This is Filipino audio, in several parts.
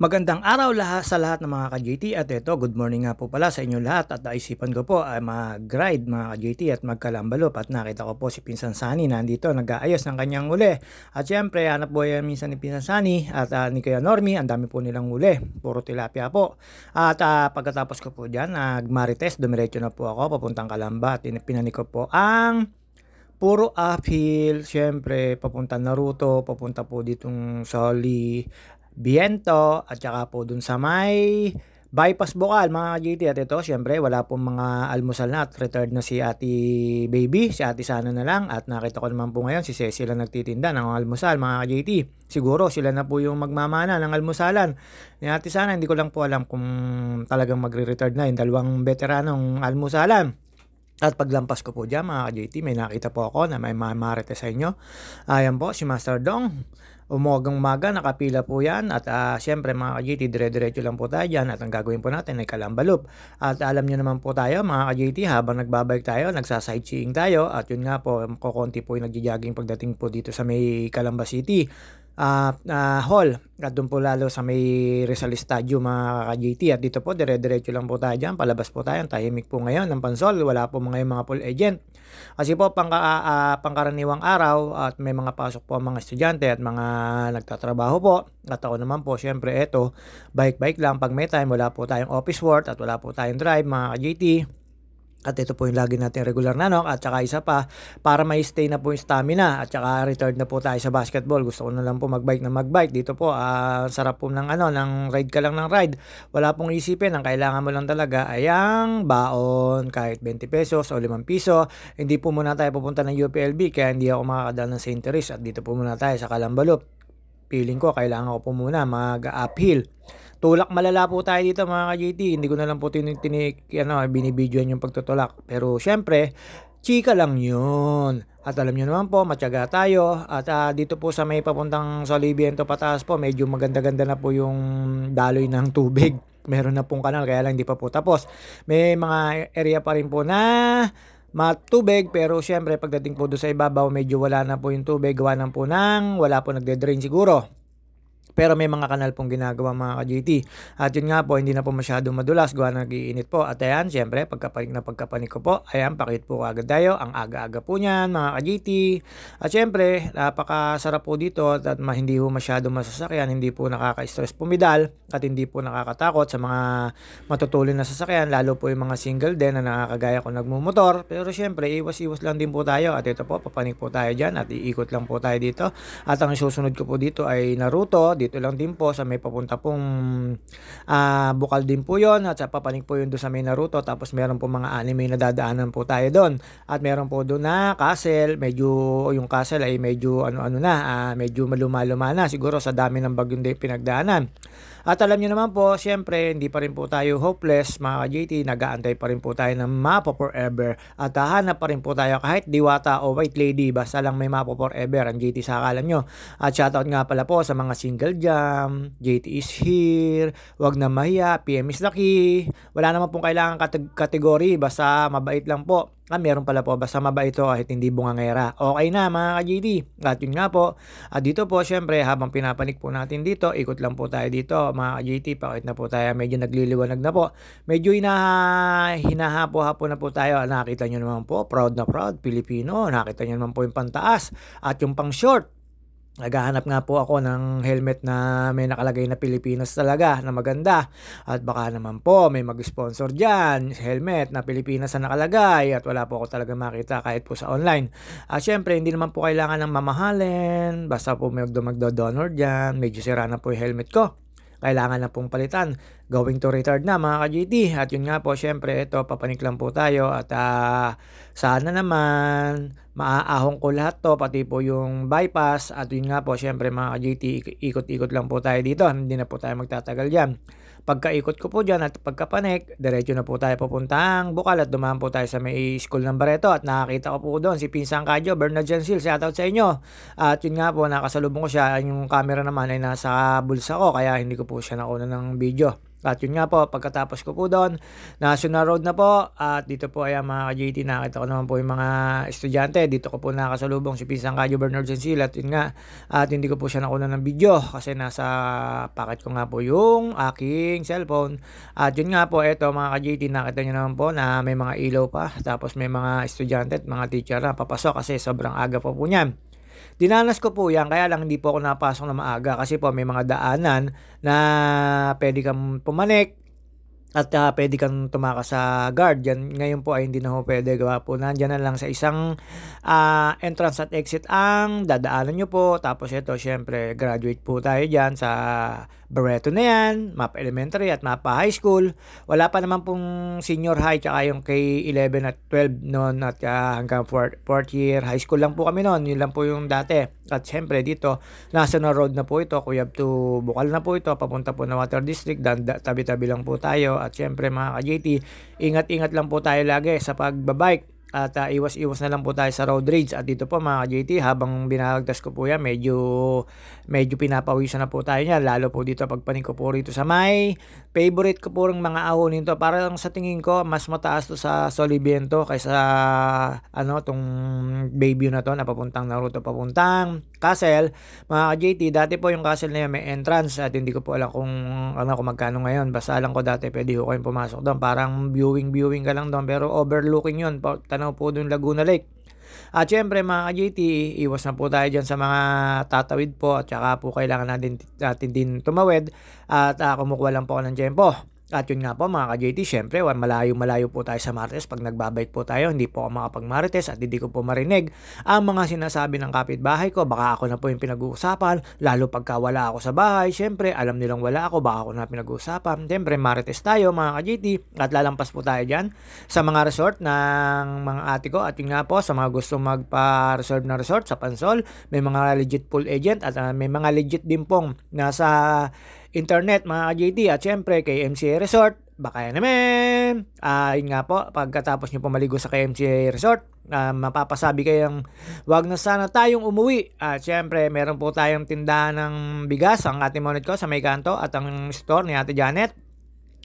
Magandang araw sa lahat ng mga ka-JT at ito, good morning nga po pala sa inyo lahat at naisipan ko po ay mag-ride mga ka-JT at magkalambalop at nakita ko po si Pinsan Sani nandito nag-aayos ng kanyang uli at syempre hanap buhay minsan ni Pinsan Sani at ni Kuya Normie, ang dami po nilang uli, puro tilapia po at pagkatapos ko po dyan nag-marites, dumiretso na po ako papuntang Kalamba at pinanik ko po ang puro uphill, syempre papuntang Naruto, papunta po ditong Soli, Viento at saka po dun sa may bypass Bukal mga ka-GT at ito syempre wala pong mga almusal na at retired na si Ate Baby, si Ate Sana na lang at nakita ko naman po ngayon si Ceci lang nagtitinda ng almusal mga ka-GT. Siguro sila na po yung magmamana ng almusalan ni Ate Sana, hindi ko lang po alam kung talagang magre-retired na yung dalawang veteranong almusalan. At paglampas ko po dyan mga ka-JT, may nakita po ako na may mamarete sa inyo. Ayan po, si Master Dong. Umagang umaga, nakapila po yan. At syempre mga ka-JT, dire-diretso lang po tayo dyan. At ang gagawin po natin ay kalambalop. At alam nyo naman po tayo mga ka-JT, habang nagbabike tayo, nagsasightseeing tayo. At yun nga po, kukunti po yung nagja-jogging pagdating po dito sa may Calamba City hall at doon po lalo sa may Rizal Stadium mga ka-JT at dito po dire-diretso lang po tayo dyan, palabas po tayo, tahimik po ngayon ng Pansol, wala po mga pool agent kasi po pangkaraniwang araw at may mga pasok po ang mga estudyante at mga nagtatrabaho po at ako naman po syempre eto bike lang pag may time, wala po tayong office work at wala po tayong drive mga ka-JT. At ito po yung lagi natin regular na nok at saka isa pa para may stay na po yung stamina at saka retired na po tayo sa basketball. Gusto ko na lang po magbike dito po. Sarap po ng ng ride ka lang ng ride. Wala pong isipin, ang kailangan mo lang talaga ay ang baon kahit 20 pesos o 5 piso. Hindi po muna tayo pupunta ng UPLB kaya hindi ako makakadal ng St. Teresa at dito po muna tayo sa Calambalop. Feeling ko kailangan ko po muna mag-uphill. Tulak malala po tayo dito mga ka-JT. Hindi ko na lang po binibidyoan yung pagtutulak. Pero syempre, chika lang yun. At alam nyo naman po, matyaga tayo. At dito po sa may papuntang Soliviento pataas po, medyo maganda-ganda na po yung daloy ng tubig. Meron na pong kanal, kaya lang hindi pa po tapos. May mga area pa rin po na matubig, pero syempre pagdating po doon sa ibabaw, medyo wala na po yung tubig. Gawa ng po wala po nagde-drain siguro. Pero may mga kanal pong ginagawa mga ka-JT. At yun nga po, hindi na po masyadong madulas. Gawa na nag-iinit po. At ayan, syempre, pagkapanik ko po, ayan, pakit po agad tayo. Ang aga-aga po niyan, mga ka-JT. At syempre, napakasarap po dito at hindi po masyadong masasakyan. Hindi po nakaka-stress pumidal at hindi po nakakatakot sa mga matutulin na sasakyan. Lalo po yung mga single din na nakakagaya ko nagmumotor. Pero syempre, iwas-iwas lang din po tayo. At ito po, papanik po tayo dyan at iikot lang po tayo dito. At ang susunod ko po dito ay Naruto. Dito lang din po sa may papunta pong Bukal din po yon at sa papanik po yun doon sa may Naruto, tapos meron po mga anime na dadaanan po tayo doon at meron po doon na castle, medyo yung castle ay medyo medyo maluma-luma na siguro sa dami ng bagyong pinagdaanan. At alam niyo naman po, syempre hindi pa rin po tayo hopeless mga ka-JT, nag-aantay pa rin po tayo ng mapa forever at hahanap pa rin po tayo kahit diwata o white lady, basta lang may mapa forever ang JT sa akalan nyo. At shoutout nga pala po sa mga single jam, JT is here, wag na mahiya, PM is lucky, wala naman pong kailangan kategory, basta mabait lang po. Meron pala po, basta mabait ito kahit hindi bungangera. Okay na mga ka-JT. At yun nga po, dito po syempre habang pinapanik po natin dito, ikot lang po tayo dito mga ka-JT. Pakit na po tayo, medyo nagliliwanag na po. Medyo hinahapo-hapo na po tayo. Nakita nyo naman po, proud na proud, Pilipino. Nakita nyo naman po yung pantaas at yung pang short. Naghahanap nga po ako ng helmet na may nakalagay na Pilipinas talaga na maganda. At baka naman po may mag-sponsor dyan, helmet na Pilipinas na nakalagay at wala po ako talaga makita kahit po sa online. At syempre hindi naman po kailangan ng mamahalin, basta po may magdo-donor dyan, medyo sira na po yung helmet ko. Kailangan na pong palitan. Going to retard na mga ka-GT. At yun nga po, syempre, ito, papanik lang po tayo. At sana naman, maaahong ko lahat to, pati po yung bypass. At yun nga po, syempre mga ka-GT, ikot-ikot lang po tayo dito. Hindi na po tayo magtatagal dyan. Pagkaikot ko po dyan at pagkapanik, diretso na po tayo papuntang Bukal at dumaan po tayo sa may school ng Barreto at nakakita ko po doon si Pinsang Kadyo, Bernard Jansil, shoutout sa inyo. At yun nga po, nakasalubong ko siya, yung camera naman ay nasa bulsa ko kaya hindi ko po siya nakuha ng video. At yun nga po, pagkatapos ko po doon, National Road na po. At dito po ay mga ka-JT, nakita ko naman po yung mga estudyante. Dito ko po nakasalubong si Pinsang Kadyo Bernard Sensil. At yun nga, at hindi ko po siya nakuha ng video kasi nasa packet ko nga po yung aking cellphone. At yun nga po, eto mga ka-JT, nakita nyo naman po na may mga ilaw pa. Tapos may mga estudyante at mga teacher na papasok kasi sobrang aga po niyan. Dinanas ko po yan, kaya lang hindi po ako napasok na maaga kasi po may mga daanan na pwede kang pumanik at pwede kang tumakas sa guard. Ngayon po ay hindi na ho pwede, gawa po nandyan na lang sa isang entrance at exit ang dadaanan nyo po. Tapos ito, syempre graduate po tayo dyan sa Barreto na yan, Mapa Elementary at Mapa High School. Wala pa naman pong senior high tsaka yung K11 at 12 noon at hanggang 4th year high school lang po kami noon. Yun lang po yung dati. At syempre dito, National Road na po ito, Cuyab to Bukal na po ito, papunta po na Water District, tabi-tabi lang po tayo. At syempre mga ka-JT, ingat-ingat lang po tayo lagi sa pagbabike. At iwas-iwas na lang po tayo sa road rage. At dito po mga ka-JT, habang binalagtas ko po yan, medyo pinapawisan na po tayo niya. Lalo po dito pagpaning ko po rito sa may favorite ko po ring mga ahonin to. Para lang sa tingin ko, mas mataas to sa Soliviento kaysa tong Bayview na to na papuntang Naruto, papuntang Castle. Mga ka-JT, dati po yung Castle na yan may entrance at hindi ko po alam kung magkano ngayon. Basta lang ko dati pwede ko kayong pumasok doon. Parang viewing ka lang doon, pero overlooking yun. Tanaw po doon Laguna Lake. At syempre mga ka-JT, iwas na po tayo dyan sa mga tatawid po at saka po kailangan natin din tumawid at kumukuha lang po ako ng tempo. At yun nga po mga ka-JT, syempre malayo po tayo sa Marites. Pag nagbabike po tayo, hindi po ako makapag-Marites at hindi ko po marinig ang mga sinasabi ng kapitbahay ko. Baka ako na po yung pinag-uusapan, lalo pagka wala ako sa bahay. Syempre alam nilang wala ako, baka ako na pinag-uusapan. Syempre Marites tayo mga ka-JT at lalampas po tayo dyan sa mga resort ng mga ate ko. At yun nga po, sa mga gusto magpa-reserve na resort sa Pansol, may mga legit pool agent at may mga legit din pong nasa internet mga ka-JT. At syempre kay MCA Resort, baka yan naman. Yun nga po, pagkatapos nyo pumaligo sa KMCA Resort, mapapasabi kayong wag na sana tayong umuwi. At syempre meron po tayong tindahan ng bigas, ang ating monit ko sa may kanto at ang store ni Ate Janet.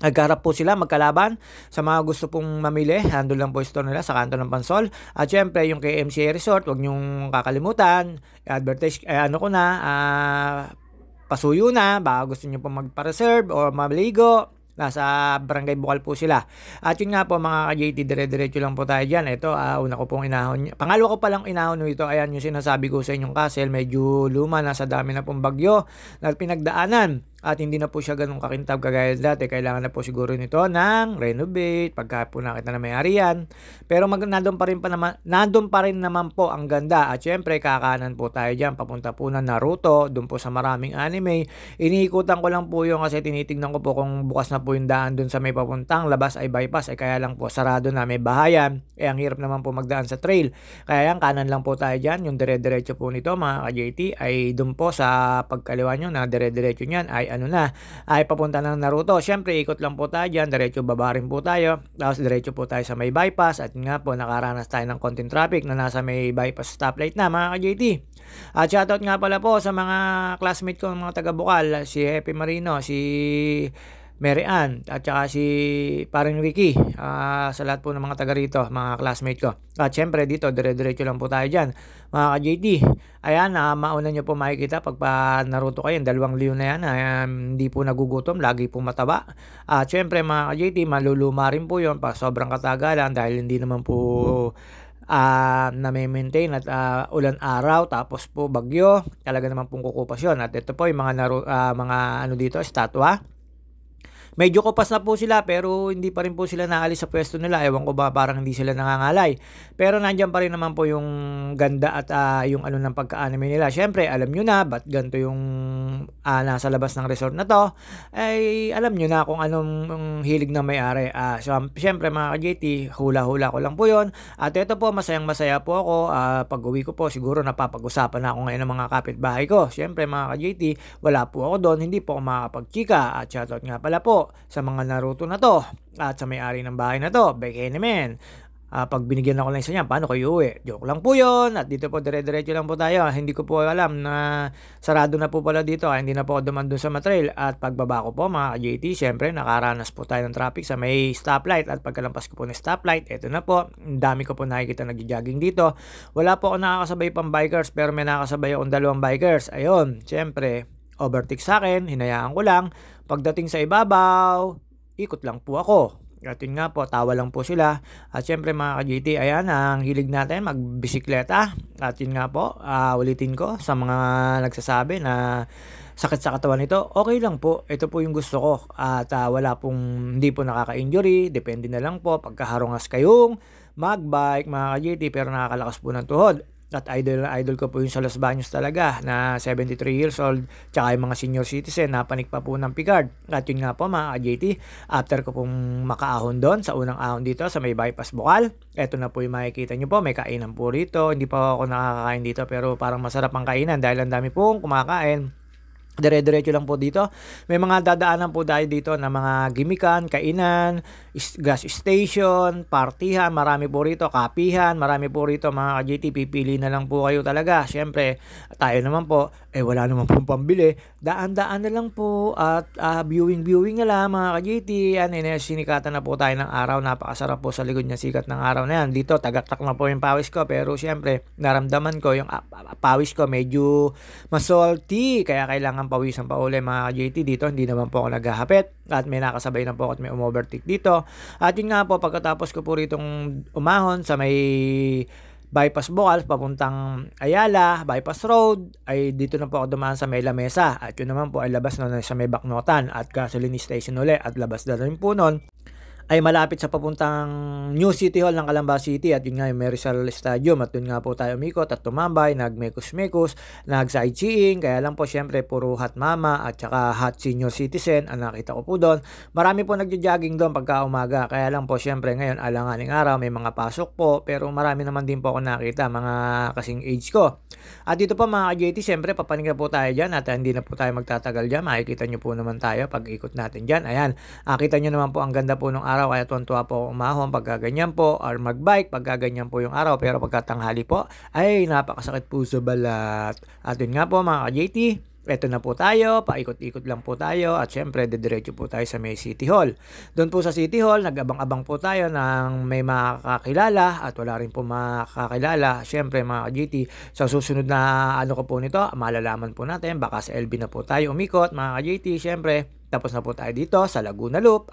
Nagkarap po sila magkalaban sa mga gusto pong mamili. Handle lang po yung store nila sa kanto ng Pansol. At syempre yung KMCA Resort, wag nyong kakalimutan advertise, pasuyo na, baka gusto nyo po magpa-reserve o maligo. Nasa Barangay Bukal po sila. At yun nga po mga ka-JT, dire-diretso lang po tayo dyan. Ito, una ko pong inahon. Pangalawa ko palang inahon nito. Ayan yung sinasabi ko sa inyong Castle. Medyo luma, nasa dami na pong bagyo na pinagdaanan. At hindi na po siya ganun kakintab kagaya dati. Kailangan na po siguro nito ng renovate. Pagka po nakita na may-ari yan. Pero nandun pa rin naman po ang ganda. At syempre kakanan po tayo dyan. Papunta po na Naruto. Doon po sa maraming anime. Iniikutan ko lang po yung kasi tinitignan ko po kung bukas na po yung daan doon sa may papuntang labas ay bypass. Ay kaya lang po sarado na, may bahayan. Ang hirap naman po magdaan sa trail. Kaya yan, kanan lang po tayo dyan. Yung dire-diretso po nito mga ka-JT ay doon po sa pagkaliwa nyo na dire-diretso nyan ay papunta ng Naruto. Syempre ikot lang po tayo dyan, diretso baba rin po tayo, tapos diretso po tayo sa may bypass. At nga po nakaranas tayo ng konting traffic na nasa may bypass stoplight na mga ka-JT. At shoutout nga pala po sa mga classmate ko, mga taga Bukal, si Happy Marino, si Mary Ann, at saka si paring Ricky, sa lahat po ng mga taga rito, mga classmate ko. At syempre dito, dire-diretso lang po tayo dyan, mga ka-JT. Ayan, mauna nyo po makikita pag Naruto kayo, 2 liw na yan, hindi po nagugutom, lagi po mataba. At syempre mga ka-JT, maluluma rin po yun pag sobrang katagalan dahil hindi naman po na-maintain at ulan araw, tapos po bagyo, talaga naman pong kukupas yun. At ito po yung mga dito, estatwa. Medyo kupas na po sila pero hindi pa rin po sila naalis sa pwesto nila. Ewan ko ba, parang hindi sila nangangalay. Pero nandiyan pa rin naman po yung ganda at yung ng pagka-anime nila. Syempre, alam nyo na, ba't ganito yung nasa labas ng resort na to? Ay, alam nyo na kung anong hilig na may-ari. Syempre mga ka-JT, hula-hula ko lang po yon. At ito po, masayang-masaya po ako. Pag uwi ko po, siguro napapag-usapan na ako ngayon ng mga kapitbahay ko. Syempre mga ka-JT, wala po ako doon, hindi po ako makakapagchika. At shoutout nga pala po sa mga Naruto na to at sa may-ari ng bahay na to, Bekenemen. Pag binigyan ako ng isa niyan, paano kayo uuwi? Joke lang po yun. At dito po, dire-diretso lang po tayo. Hindi ko po alam na sarado na po pala dito. Kaya hindi na po ako duman dun sa matrail. At pagbaba ko po mga ka-JT, syempre nakaranas po tayo ng traffic sa may stoplight. At pagkalampas ko po ng stoplight, eto na po. Ang dami ko po nakikita nag-jogging dito. Wala po ako nakakasabay pang bikers, pero may nakakasabay akong 2 bikers. Ayun, syempre, overtake sa akin, hinayaan ko lang. Pagdating sa ibabaw, ikot lang po ako. At yun nga po, tawa lang po sila. At syempre mga ka-GT, ayan, ang hilig natin magbisikleta. At yun nga po, ulitin ko sa mga nagsasabi na sakit sa katawan nito, okay lang po. Ito po yung gusto ko. At wala pong, hindi po nakaka-injury. Depende na lang po pagkaharungas kayong magbike mga ka-GT, pero nakakalakas po ng tuhod. At idol ko po yung sa Los Baños talaga na 73 years old, tsaka yung mga senior citizen napanik pa po ng Picard. At yun nga po mga ka-JT, after ko pong makaahon doon sa unang ahon dito sa may bypass Bukal, eto na po yung makikita nyo po, may kainan po rito. Hindi pa ako nakakakain dito pero parang masarap ang kainan dahil ang dami pong kumakain. Dire-diretso lang po dito. May mga dadaanan po tayo dito na mga gimikan, kainan, gas station, partihan, marami po rito, kapihan, marami po rito mga ka-GT. Pipili na lang po kayo talaga. Siyempre, tayo naman po, wala naman pong pambili. Daan-daan na lang po at viewing na lang mga ka-GT. Sinikatan na po tayo ng araw. Napakasarap po sa likod niya sikat ng araw na yan. Dito, tagaktak na po yung pawis ko. Pero siyempre, naramdaman ko yung pawis ko medyo masalty. Kaya kailangan pawisan pa uli mga ka-JT dito. Hindi naman po ako naghahapit at may nakasabay na po at may umovertake dito. At yun nga po, pagkatapos ko po ritong umahon sa may bypass Bukal papuntang Ayala, bypass road, ay dito na po ako dumaan sa may Lamesa. At yun naman po ay labas na sa may Baknotan at gasoline station uli at labas na rin po nun ay malapit sa papuntang New City Hall ng Calamba City at yun nga yung Rizal Stadium at yun nga po tayo umikot at tumambay, nagmekus-mekus, nag-sightseeing, kaya lang po syempre puro hot mama at saka hot senior citizen ang nakita ko po doon. Marami po nagja-jogging doon pagka umaga, kaya lang po syempre ngayon alanganing araw, may mga pasok po pero marami naman din po ako nakita, mga kasing age ko. At dito po mga ka-JT, syempre papanig na po tayo dyan at hindi na po tayo magtatagal dyan, makikita nyo po naman tayo pag ikot natin dyan. Ayan, kita nyo naman po ang ganda po ng araw, kaya tuwan-tuwa po umahon pagkaganyan po or magbike pagkaganyan po yung araw, pero pagkatanghali po ay napakasakit po sa balat. At yun nga po mga ka-JT, eto na po tayo, paikot-ikot lang po tayo at syempre dediretso po tayo sa may City Hall. Doon po sa City Hall, nag-abang-abang po tayo ng may makakilala at wala rin po makakilala. Syempre mga ka-GT, sa susunod na ano ko po nito, malalaman po natin, baka sa LB na po tayo umikot mga ka-GT. Syempre, tapos na po tayo dito sa Laguna Loop,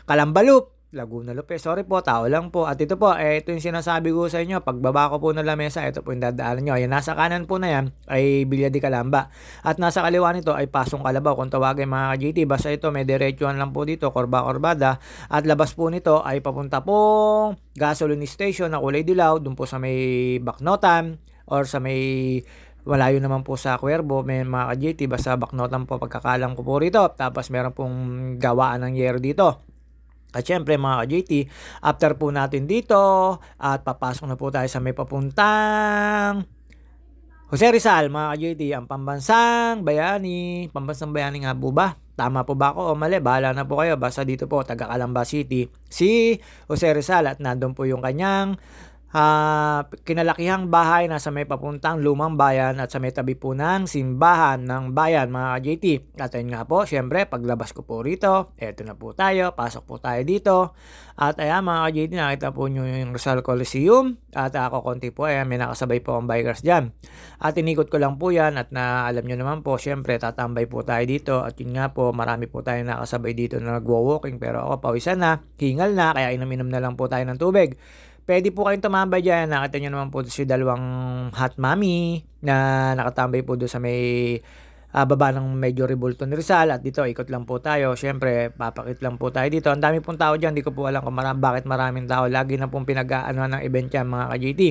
Calamba Loop. Laguna Lopez, sorry po, tao lang po. At ito po, ito yung sinasabi ko sa inyo, pagbaba ko po ng lamesa, ito po yung dadaanan nyo. Ayan, nasa kanan po na yan ay Villa de Calamba. At nasa kaliwa nito ay Pasong Kalabaw. Kung tawagin mga ka-GT, basta ito may diretsuhan lang po dito, Korba-Korbada. At labas po nito ay papunta pong gasoline station na kulay dilaw, dun po sa may Baknotan or sa may malayo naman po sa Cuervo, may mga ka-GT, basta Baknotan po pagkakalam ko po rito. Tapos meron pong gawaan ng yero dito. At syempre mga ka-JT, after po natin dito at papasok na po tayo sa may papuntang Jose Rizal mga ka-JT, ang pambansang bayani. Pambansang bayani nga po ba? Tama po ba ako o mali? Bahala na po kayo. Basta dito po, taga Calamba City, si Jose Rizal at nandun po yung kanyang kinalakihang bahay nasa may papuntang Lumang Bayan at sa may tabi po ng simbahan ng bayan mga ka-JT. At ayun nga po, syempre paglabas ko po rito, eto na po tayo, pasok po tayo dito. At ayan mga ka-JT, nakita po nyo yung Rizal Coliseum at ako konti po, ayan may nakasabay po ang bikers dyan. At inikot ko lang po yan at alam nyo naman po, syempre tatambay po tayo dito at yun nga po, marami po tayo nakasabay dito na nagwo-walking pero ako pawisan na, hingal na, kaya inom-inom na lang po tayo ng tubig. Pwede po kayong tumambay dyan. Nakita nyo naman po si dalawang hot mommy na nakatambay po doon sa may baba ng medyo Rebulto ni Rizal. At dito, ikot lang po tayo. Siyempre, papakit lang po tayo dito. Ang dami pong tao dyan. Di ko po alam kung bakit maraming tao. Lagi na pong pinag-aanohan ng event yan mga ka-JT.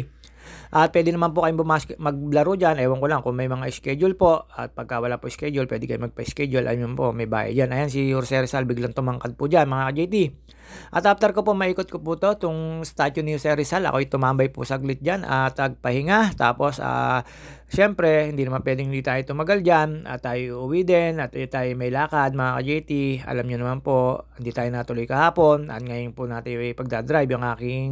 At pwede naman po kayong maglaro dyan. Ewan ko lang kung may mga schedule po. At pagka wala po schedule, pwede kayo magpa-schedule. Ayun po, may bayad dyan. Ayan, si Jose Rizal biglang tumangkad po dyan mga ka-JT. At after ko po maikot ko po to, itong statue ni Jose Rizal, ako'y tumambay po saglit dyan at tagpahinga. Tapos, syempre, hindi naman pwedeng hindi tayo tumagal dyan at tayo uuwi din at tayo may lakad mga ka-JT. Alam nyo naman po, hindi tayo natuloy kahapon at ngayon po natin pagdadrive yung aking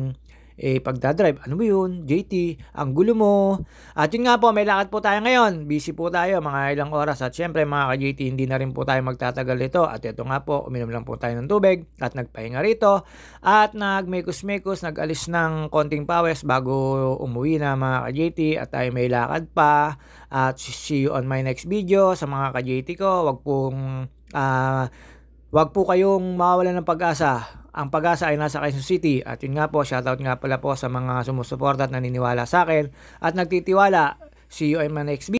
pagdadrive. Ano ba yun? JT, ang gulo mo. At yun nga po, may lakad po tayo ngayon. Busy po tayo, mga ilang oras. At syempre mga ka-JT, hindi na rin po tayo magtatagal dito. At ito nga po, uminom lang po tayo ng tubig at nagpahinga rito. At nagmekos-mekos, nag-alis ng konting pawis bago umuwi na mga ka-JT. At tayo may lakad pa. At see you on my next video. Sa mga ka-JT ko, wag po kayong mawawalan ng pag-asa. Ang pag-asa ay nasa Quezon City. At yun nga po, shoutout nga pala po sa mga sumusuporta at naniniwala sa akin at nagtitiwala. See you in my next video.